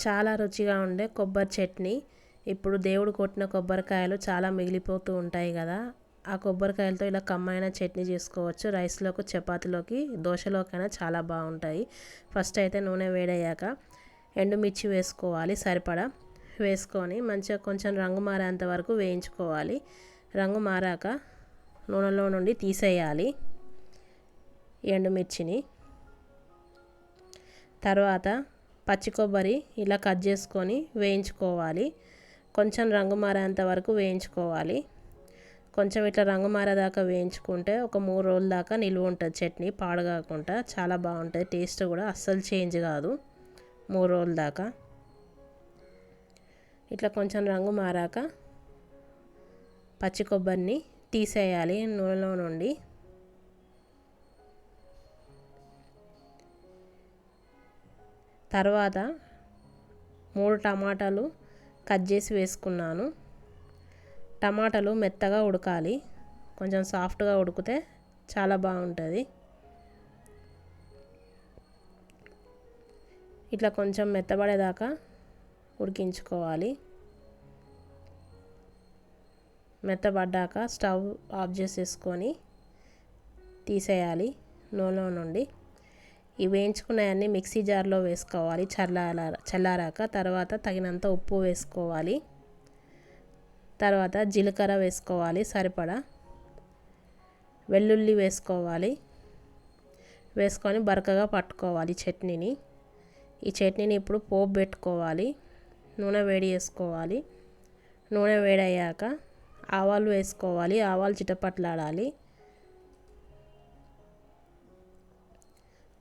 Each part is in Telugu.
చాలా రుచిగా ఉండే కొబ్బరి చట్నీ. ఇప్పుడు దేవుడు కొట్టిన కొబ్బరికాయలు చాలా మిగిలిపోతూ ఉంటాయి కదా, ఆ కొబ్బరికాయలతో ఇలా కమ్మైన చట్నీ చేసుకోవచ్చు. రైస్లోకి, చపాతీలోకి, దోశలోకైనా చాలా బాగుంటాయి. ఫస్ట్ అయితే నూనె వేడయ్యాక ఎండుమిర్చి వేసుకోవాలి సరిపడా. వేసుకొని మంచిగా కొంచెం రంగు మారేంత వరకు వేయించుకోవాలి. రంగు మారాక నూనెలో నుండి తీసేయాలి ఎండుమిర్చిని. తర్వాత పచ్చి కొబ్బరి ఇలా కట్ చేసుకొని వేయించుకోవాలి. కొంచెం రంగు మారేంత వరకు వేయించుకోవాలి. కొంచెం ఇట్లా రంగు మారేదాకా వేయించుకుంటే ఒక 3 రోజుల దాకా నిలువ ఉంటుంది చట్నీ, పాడు కాకుండా చాలా బాగుంటుంది. టేస్ట్ కూడా అస్సలు చేంజ్ కాదు 3 రోజుల దాకా. ఇట్లా కొంచెం రంగు మారాక పచ్చి కొబ్బరిని తీసేయాలి నూనెలో నుండి. తర్వాత 3 టమాటాలు కట్ చేసి వేసుకున్నాను. టమాటాలు మెత్తగా ఉడకాలి, కొంచెం సాఫ్ట్గా ఉడికితే చాలా బాగుంటుంది. ఇట్లా కొంచెం మెత్తబడేదాకా ఉడికించుకోవాలి. మెత్తబడ్డాక స్టవ్ ఆఫ్ చేసేసుకొని తీసేయాలి నూనెలో నుండి. ఈ వేయించుకున్నవన్నీ మిక్సీ జార్లో వేసుకోవాలి చల్లారాక. తర్వాత తగినంత ఉప్పు వేసుకోవాలి. తర్వాత జీలకర్ర వేసుకోవాలి సరిపడా. వెల్లుల్లి వేసుకోవాలి. వేసుకొని బరకగా పట్టుకోవాలి చట్నీని. ఈ చట్నీని ఇప్పుడు పోపు పెట్టుకోవాలి. నూనె వేడి చేసుకోవాలి. నూనె వేడయ్యాక ఆవాలు వేసుకోవాలి. ఆవాలు చిటపట్లాడాలి.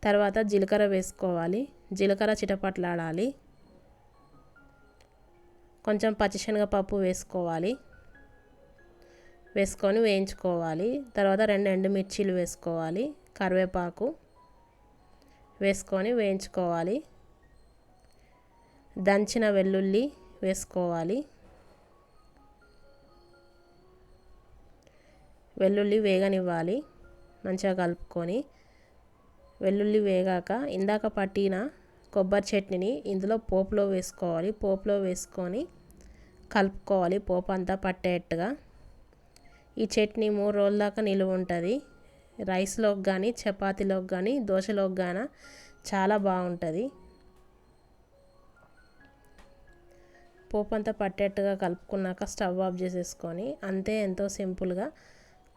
తర్వాత జీలకర్ర వేసుకోవాలి. జీలకర్ర చిటపట్లాడాలి. కొంచెం పచ్చిశనగపప్పు వేసుకోవాలి. వేసుకొని వేయించుకోవాలి. తర్వాత 2 ఎండుమిర్చీలు వేసుకోవాలి. కరివేపాకు వేసుకొని వేయించుకోవాలి. దంచిన వెల్లుల్లి వేసుకోవాలి. వెల్లుల్లి వేగనివ్వాలి మంచిగా కలుపుకొని. వెల్లుల్లి వేగాక ఇందాక పట్టిన కొబ్బరి చట్నీని ఇందులో పోపులో వేసుకోవాలి. పోపులో వేసుకొని కలుపుకోవాలి పోపు అంతా పట్టేట్టుగా. ఈ చట్నీ 3 రోజుల దాకా నిలువ ఉంటుంది. రైస్లోకి కానీ, చపాతీలోకి కానీ, దోశలోకి కానీ చాలా బాగుంటుంది. పోపు అంతా పట్టేట్టుగా కలుపుకున్నాక స్టవ్ ఆఫ్ చేసేసుకొని అంతే, ఎంతో సింపుల్గా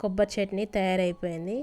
కొబ్బరి చట్నీ తయారైపోయింది.